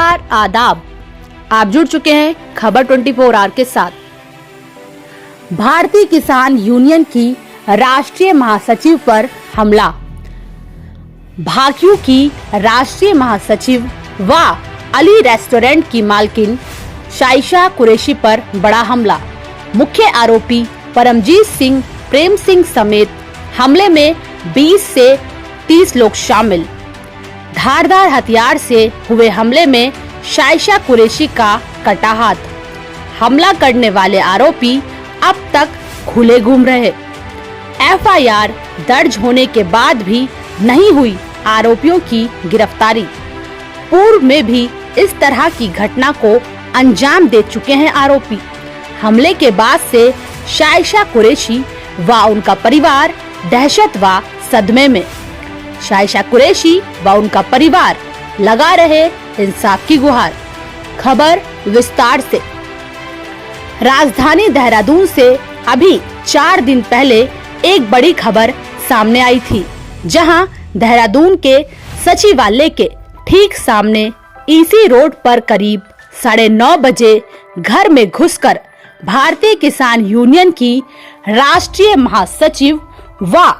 नमस्कार, आदाब। आप जुड़ चुके हैं खबर 24 आवर के साथ। भारतीय किसान यूनियन की राष्ट्रीय महासचिव पर हमला। भाकियू की राष्ट्रीय महासचिव व अली रेस्टोरेंट की मालकिन शाइशा कुरैशी पर बड़ा हमला। मुख्य आरोपी परमजीत सिंह, प्रेम सिंह समेत हमले में 20 से 30 लोग शामिल। धारदार हथियार से हुए हमले में शाइशा कुरैशी का कटा हाथ। हमला करने वाले आरोपी अब तक खुले घूम रहे। एफआईआर दर्ज होने के बाद भी नहीं हुई आरोपियों की गिरफ्तारी। पूर्व में भी इस तरह की घटना को अंजाम दे चुके हैं आरोपी। हमले के बाद से शाइशा कुरैशी व उनका परिवार दहशत व सदमे में। शाइशा कुरैशी व उनका परिवार लगा रहे इंसाफ की गुहार। खबर विस्तार से। राजधानी देहरादून से अभी 4 दिन पहले एक बड़ी खबर सामने आई थी, जहां देहरादून के सचिवालय के ठीक सामने ईसी रोड पर करीब 9:30 बजे घर में घुसकर भारतीय किसान यूनियन की राष्ट्रीय महासचिव व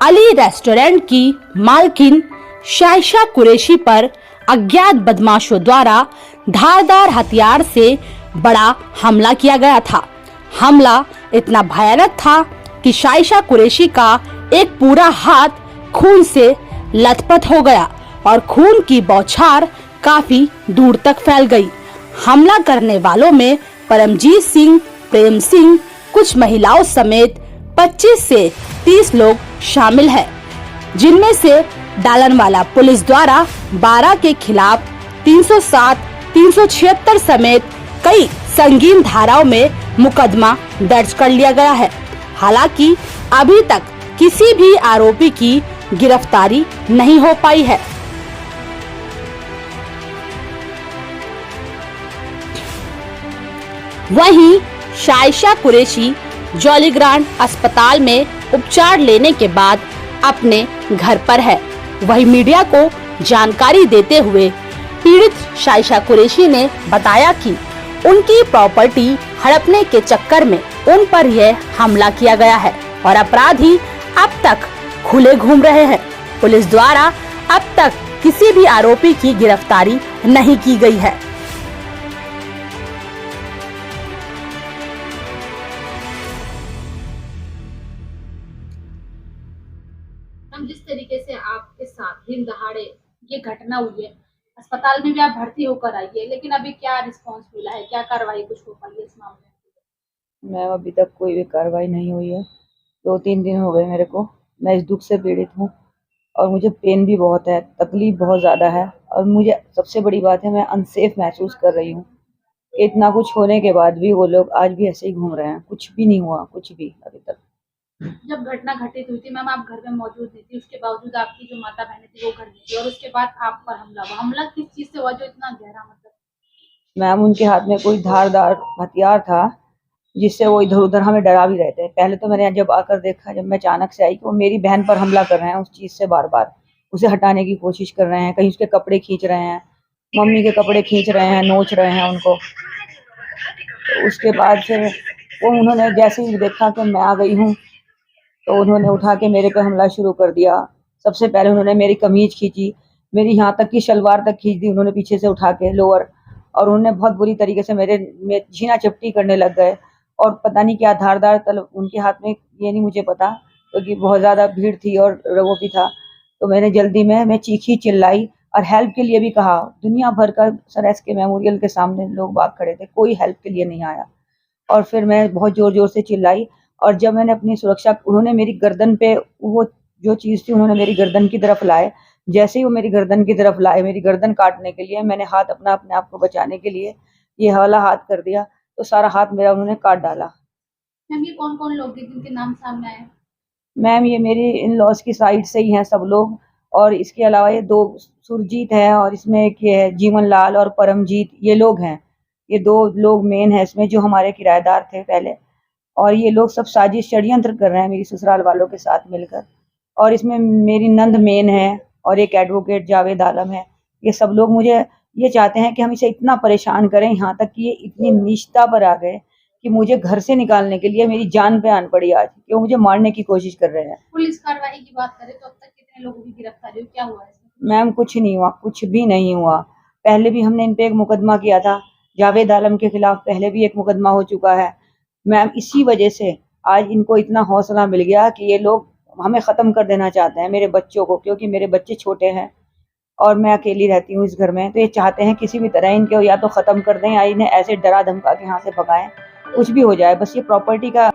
अली रेस्टोरेंट की मालकिन शाइशा कुरैशी पर अज्ञात बदमाशों द्वारा धारदार हथियार से बड़ा हमला किया गया था। हमला इतना भयानक था कि शाइशा कुरैशी का एक पूरा हाथ खून से लथपथ हो गया और खून की बौछार काफी दूर तक फैल गई। हमला करने वालों में परमजीत सिंह, प्रेम सिंह, कुछ महिलाओं समेत 25 से 30 लोग शामिल हैं, जिनमें से डालनवाला पुलिस द्वारा 12 के खिलाफ 307, 376 समेत कई संगीन धाराओं में मुकदमा दर्ज कर लिया गया है। हालांकि अभी तक किसी भी आरोपी की गिरफ्तारी नहीं हो पाई है। वहीं शाइशा कुरैशी जॉलीग्रांट अस्पताल में उपचार लेने के बाद अपने घर पर है। वही मीडिया को जानकारी देते हुए पीड़ित शाइशा कुरैशी ने बताया कि उनकी प्रॉपर्टी हड़पने के चक्कर में उन पर यह हमला किया गया है और अपराधी अब तक खुले घूम रहे हैं। पुलिस द्वारा अब तक किसी भी आरोपी की गिरफ्तारी नहीं की गई है। जिस तरीके से आपके साथ दिन दहाड़े ये घटना हुई है, अस्पताल में भी आप भर्ती होकर आई है, लेकिन अभी क्या रिस्पांस मिला है, क्या कार्रवाई कुछ हो पाई है इस मामले में? मैम अभी तक कोई भी कार्रवाई नहीं हुई है। 2-3 दिन हो गए मेरे को। मैं इस दुख से पीड़ित हूँ और मुझे पेन भी बहुत है, तकलीफ बहुत ज़्यादा है और मुझे सबसे बड़ी बात है, मैं अनसेफ महसूस कर रही हूँ। इतना कुछ होने के बाद भी वो लोग आज भी ऐसे ही घूम रहे हैं। कुछ भी नहीं हुआ, कुछ भी अभी तक। जब घटना घटित हुई थी मैम, आप घर में मौजूद नहीं थी, उसके बावजूद आपकी जो माता बहनें थी वो घर में थी और उसके बाद आप पर हमला हुआ। हमला किस चीज से हुआ जो इतना गहरा, मतलब? मैम उनके हाथ में कोई धारदार हथियार था जिससे वो इधर उधर हमें डरा भी रहे थे। पहले तो मैंने जब आकर देखा, जब मैं अचानक से आई, कि वो मेरी बहन पर हमला कर रहे हैं। उस चीज़ से बार बार उसे हटाने की कोशिश कर रहे हैं, कहीं उसके कपड़े खींच रहे हैं, मम्मी के कपड़े खींच रहे हैं, नोच रहे हैं उनको। तो उसके बाद फिर उन्होंने जैसे ही देखा कि मैं आ गई हूँ तो उन्होंने उठा के मेरे पे हमला शुरू कर दिया। सबसे पहले उन्होंने मेरी कमीज खींची, मेरी यहाँ तक की शलवार तक खींच दी उन्होंने पीछे से उठा के, लोअर। और उन्होंने बहुत बुरी तरीके से मेरे छीना चपटी करने लग गए और पता नहीं क्या धारदार तलवार उनके हाथ में, ये नहीं मुझे पता, क्योंकि बहुत ज़्यादा भीड़ थी और वो भी था। तो मैंने जल्दी में मैं चीखी चिल्लाई और हेल्प के लिए भी कहा। दुनिया भर का सर एस के मेमोरियल के सामने लोग बाग खड़े थे, कोई हेल्प के लिए नहीं आया। और फिर मैं बहुत ज़ोर ज़ोर से चिल्लाई और जब मैंने अपनी सुरक्षा, उन्होंने मेरी गर्दन पे वो जो चीज़ थी उन्होंने मेरी गर्दन की तरफ लाए। जैसे ही वो मेरी गर्दन की तरफ लाए, मेरी गर्दन काटने के लिए, मैंने हाथ अपने आप को बचाने के लिए ये वाला हाथ कर दिया तो सारा हाथ मेरा उन्होंने काट डाला। मैम ये कौन कौन लोग हैं जिनके नाम सामने आए? मैम ये मेरी इन लॉज की साइड से ही हैं सब लोग, और इसके अलावा ये 2 सुरजीत है और इसमें एक ये है जीवन लाल और परमजीत, ये लोग हैं। ये 2 लोग मेन है इसमें, जो हमारे किराएदार थे पहले। और ये लोग सब साजिश षड्यंत्र कर रहे हैं मेरी ससुराल वालों के साथ मिलकर। और इसमें मेरी नंद मेन है और एक एडवोकेट जावेद आलम है। ये सब लोग मुझे ये चाहते हैं कि हम इसे इतना परेशान करें, यहाँ तक कि ये इतनी नीचता पर आ गए कि मुझे घर से निकालने के लिए मेरी जान पे आन पड़ी आज, कि वो मुझे मारने की कोशिश कर रहे हैं। पुलिस कार्रवाई की बात करें तो अब तक कितने लोगों की गिरफ्तारी हुई, क्या हुआ है इसमें? मैम कुछ नहीं हुआ, कुछ भी नहीं हुआ। पहले भी हमने इन पे एक मुकदमा किया था, जावेद आलम के खिलाफ पहले भी एक मुकदमा हो चुका है। मैम इसी वजह से आज इनको इतना हौसला मिल गया कि ये लोग हमें ख़त्म कर देना चाहते हैं, मेरे बच्चों को, क्योंकि मेरे बच्चे छोटे हैं और मैं अकेली रहती हूँ इस घर में। तो ये चाहते हैं किसी भी तरह इनको या तो ख़त्म कर दें या इन्हें ऐसे डरा धमका के यहाँ से भगाएं, कुछ भी हो जाए, बस ये प्रॉपर्टी का।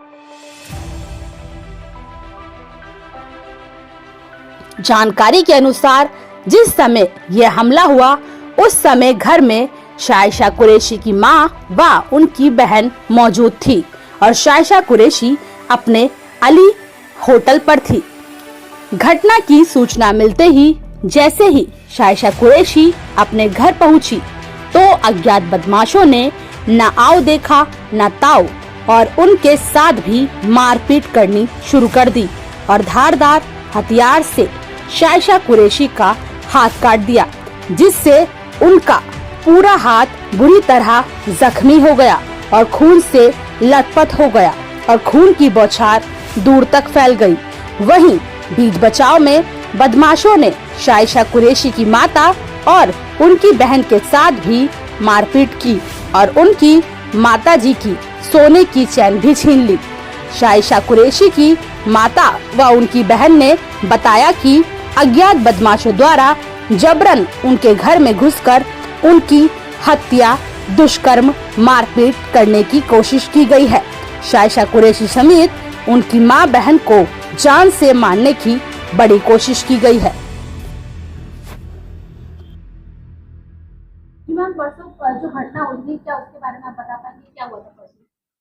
जानकारी के अनुसार जिस समय यह हमला हुआ उस समय घर में शाइशा कुरैशी की मां व उनकी बहन मौजूद थी और शाइशा कुरैशी अपने अली होटल पर थी। घटना की सूचना मिलते ही जैसे ही शाइशा कुरैशी अपने घर पहुंची तो अज्ञात बदमाशों ने न आओ देखा न ताओ और उनके साथ भी मारपीट करनी शुरू कर दी और धारदार हथियार से शाइशा कुरैशी का हाथ काट दिया, जिससे उनका पूरा हाथ बुरी तरह जख्मी हो गया और खून से लथपथ हो गया और खून की बौछार दूर तक फैल गई। वहीं बीच बचाव में बदमाशों ने शाइशा कुरैशी की माता और उनकी बहन के साथ भी मारपीट की और उनकी माताजी की सोने की चैन भी छीन ली। शाइशा कुरैशी की माता व उनकी बहन ने बताया कि अज्ञात बदमाशों द्वारा जबरन उनके घर में घुसकर उनकी हत्या, दुष्कर्म, मारपीट करने की कोशिश की गई है। शाइशा कुरैशी समेत उनकी मां बहन को जान से मारने की बड़ी कोशिश की गई है। मैम परसों जो घटना हुई थी क्या उसके बारे में आप बता पाएंगे, क्या हुआ था परसों?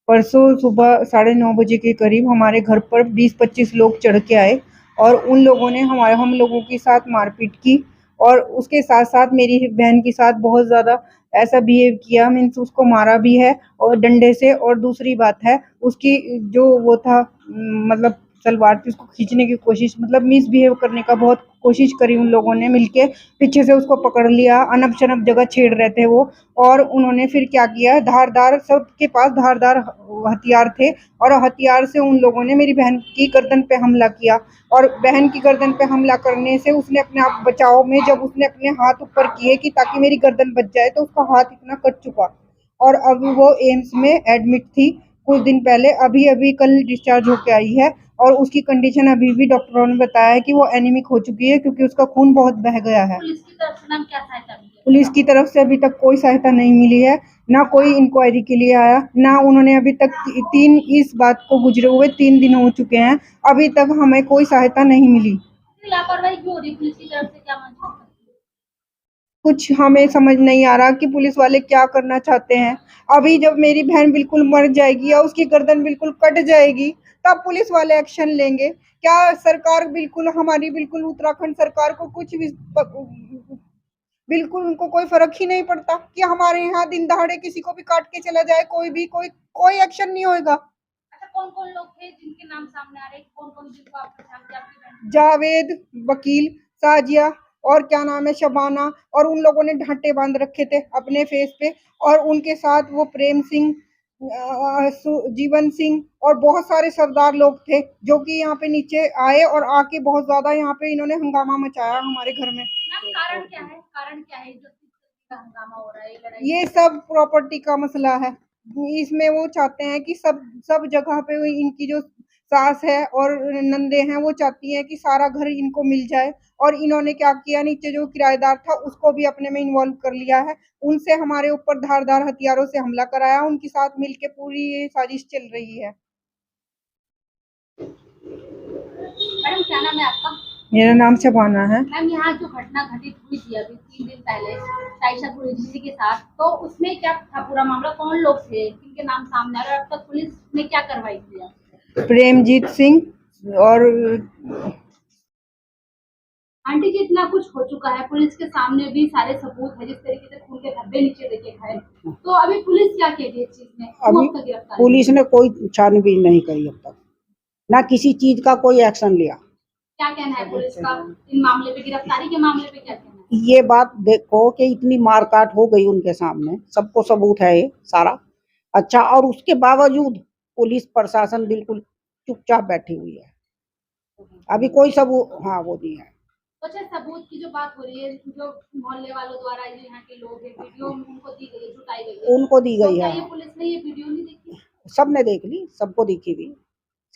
परसों सुबह 9:30 बजे के करीब हमारे घर पर 20-25 लोग चढ़ के आए और उन लोगों ने हम लोगों के साथ मारपीट की और उसके साथ साथ मेरी बहन के साथ बहुत ज़्यादा ऐसा बिहेव किया, मीन्स उसको मारा भी है और डंडे से। और दूसरी बात है उसकी जो वो था मतलब सलवार थी उसको खींचने की कोशिश, मतलब मिसबिहेव करने का बहुत कोशिश करी उन लोगों ने मिलके, पीछे से उसको पकड़ लिया, अनप शनप जगह छेड़ रहे थे वो। और उन्होंने फिर क्या किया, धारदार, सबके पास धारदार हथियार थे और हथियार से उन लोगों ने मेरी बहन की गर्दन पे हमला किया। और बहन की गर्दन पे हमला करने से उसने अपने आप बचाव में जब उसने अपने हाथ ऊपर किए कि ताकि मेरी गर्दन बच जाए तो उसका हाथ इतना कट चुका और अभी वो एम्स में एडमिट थी कुछ दिन पहले, अभी कल डिस्चार्ज होके आई है और उसकी कंडीशन अभी भी डॉक्टरों ने बताया है कि वो एनीमिक हो चुकी है क्योंकि उसका खून बहुत बह गया है। पुलिस की तरफ से मैम क्या सहायता मिली है? पुलिस की तरफ से अभी तक कोई सहायता नहीं मिली है, ना कोई इंक्वायरी के लिए आया, ना उन्होंने अभी तक इस बात को गुजरे हुए 3 दिन हो चुके हैं, अभी तक हमें कोई सहायता नहीं मिली। लापरवाही क्यों हो रही पुलिस की तरफ से, क्या मानते हैं? कुछ हमें समझ नहीं आ रहा कि पुलिस वाले क्या करना चाहते हैं। अभी जब मेरी बहन बिल्कुल मर जाएगी या उसकी गर्दन बिल्कुल कट जाएगी तब पुलिस वाले एक्शन लेंगे क्या? सरकार बिल्कुल हमारी बिल्कुल उत्तराखंड सरकार को कुछ भी बिल्कुल उनको कोई फर्क ही नहीं पड़ता कि हमारे यहाँ दिन दहाड़े किसी को भी काट के चला जाए, कोई एक्शन नहीं होगा। अच्छा, कौन कौन लोग थे जिनके नाम सामने आ रहे हैं, कौन कौन जिनको आप पहचान के आपकी बहन? जावेद, वकील, साजिया और क्या नाम है शबाना, और उन लोगों ने ढांटे बांध रखे थे अपने फेस पे और उनके साथ वो प्रेम सिंह, जीवन सिंह और बहुत सारे सरदार लोग थे जो कि यहाँ पे नीचे आए और आके बहुत ज्यादा यहाँ पे इन्होंने हंगामा मचाया हमारे घर में। मैम कारण क्या है, कारण क्या है जो इतना हंगामा हो रहा है, लड़ाई? ये सब प्रॉपर्टी का मसला है। इसमें वो चाहते हैं कि सब जगह पे इनकी जो सास है और नंदे हैं वो चाहती हैं कि सारा घर इनको मिल जाए और इन्होंने क्या किया, नीचे जो किराएदार था उसको भी अपने में इन्वॉल्व कर लिया है, उनसे हमारे ऊपर धारदार हथियारों से हमला कराया, उनके साथ मिलके पूरी ये साजिश चल रही है। मैडम क्या नाम है आपका? मेरा नाम शबाना है। मैम यहाँ जो घटना घटित हुई थी अभी 3 दिन पहले शाइशा कुरैशी के साथ, तो उसमें क्या था पूरा मामला, कौन लोग थे, किनके नाम सामने आ रहे, अब तक पुलिस ने क्या कार्रवाई की है? प्रेमजीत सिंह और आंटी जी इतना कुछ हो चुका है, पुलिस के सामने भी सारे सबूत है, जिस तरीके से खून के धब्बे नीचे देखे गए, तो अभी पुलिस क्या कह रही है इस चीज में? अभी पुलिस ने कोई छानबीन नहीं करी अब तक, ना किसी चीज का कोई एक्शन लिया। क्या कहना है पुलिस का इन मामले पे, गिरफ्तारी के मामले पे क्या कहना है? ये बात देखो कि इतनी मारकाट हो गई उनके सामने, सबको सबूत है ये सारा। अच्छा, और उसके बावजूद पुलिस प्रशासन बिल्कुल चुपचाप बैठी हुई है, अभी कोई सबूत, हाँ, वो नहीं है। तो अच्छा, सबूत की जो बात हो रही है, जो मोहल्ले वालों द्वारा, जो यहाँ के लोग हैं, वीडियो उनको दी गई है, जुटाई गई है, उनको दी तो गई क्या है, ये पुलिस ने ये वीडियो नहीं देखी? सबने देख ली, सबको दिखी हुई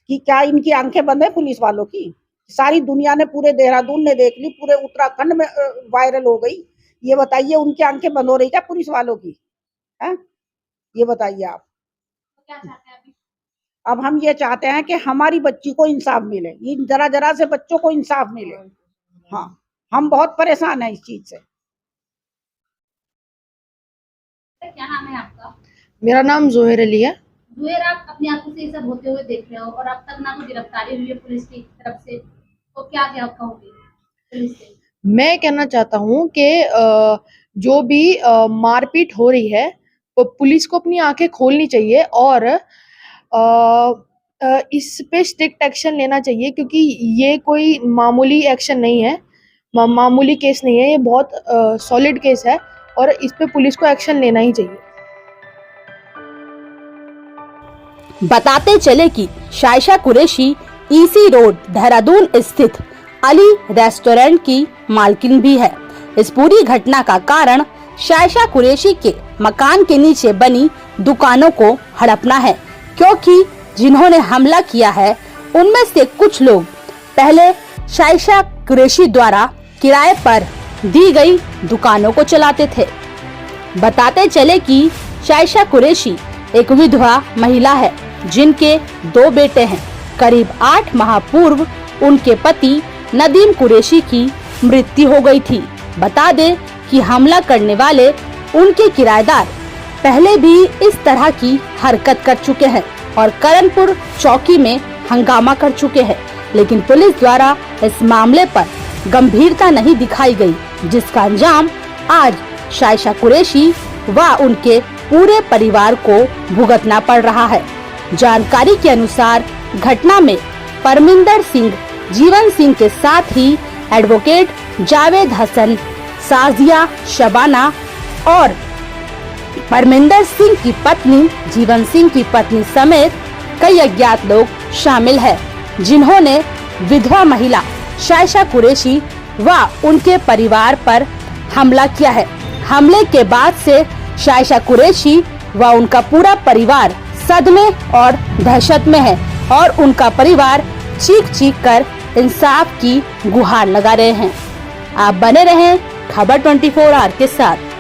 कि क्या इनकी आंखें बंद है पुलिस वालों की? सारी दुनिया ने, पूरे देहरादून ने देख ली, पूरे उत्तराखंड में वायरल हो गई। ये बताइए उनकी आंखें बंद हो रही क्या पुलिस वालों की? हैं? ये बताइए आप। तो क्या चाहते हैं अभी? अब हम ये चाहते हैं कि हमारी बच्ची को इंसाफ मिले, इन जरा जरा से बच्चों को इंसाफ मिले। हाँ, हम बहुत परेशान हैं इस चीज से। क्या नाम है आपका? मेरा नाम जोहेर अली है। जुएर, आप अपनी आंखों से ये सब होते हुए देख रहे हो और अब तक ना कोई गिरफ्तारी हुई है पुलिस की तरफ से, तो क्या क्या कहोगे पुलिस से? मैं कहना चाहता हूँ कि जो भी मारपीट हो रही है वो पुलिस को अपनी आंखें खोलनी चाहिए और इस पे स्ट्रिक्ट एक्शन लेना चाहिए, क्योंकि ये कोई मामूली एक्शन नहीं है, मामूली केस नहीं है, ये बहुत सॉलिड केस है और इस पे पुलिस को एक्शन लेना ही चाहिए। बताते चले कि शाइशा कुरैशी ईसी रोड देहरादून स्थित अली रेस्टोरेंट की मालकिन भी है। इस पूरी घटना का कारण शाइशा कुरैशी के मकान के नीचे बनी दुकानों को हड़पना है, क्योंकि जिन्होंने हमला किया है उनमें से कुछ लोग पहले शाइशा कुरैशी द्वारा किराए पर दी गई दुकानों को चलाते थे। बताते चले कि शाइशा कुरैशी एक विधवा महिला है जिनके 2 बेटे हैं। करीब 8 माह पूर्व उनके पति नदीम कुरैशी की मृत्यु हो गई थी। बता दें कि हमला करने वाले उनके किराएदार पहले भी इस तरह की हरकत कर चुके हैं और करणपुर चौकी में हंगामा कर चुके हैं, लेकिन पुलिस द्वारा इस मामले पर गंभीरता नहीं दिखाई गई, जिसका अंजाम आज शाइशा कुरैशी व उनके पूरे परिवार को भुगतना पड़ रहा है। जानकारी के अनुसार घटना में परमिंदर सिंह, जीवन सिंह के साथ ही एडवोकेट जावेद हसन, साजिया शबाना और परमिंदर सिंह की पत्नी, जीवन सिंह की पत्नी समेत कई अज्ञात लोग शामिल हैं, जिन्होंने विधवा महिला शाइशा कुरैशी व उनके परिवार पर हमला किया है। हमले के बाद से शाइशा कुरैशी व उनका पूरा परिवार सदमे और दहशत में है और उनका परिवार चीख चीख कर इंसाफ की गुहार लगा रहे हैं। आप बने रहें खबर 24 आवर के साथ।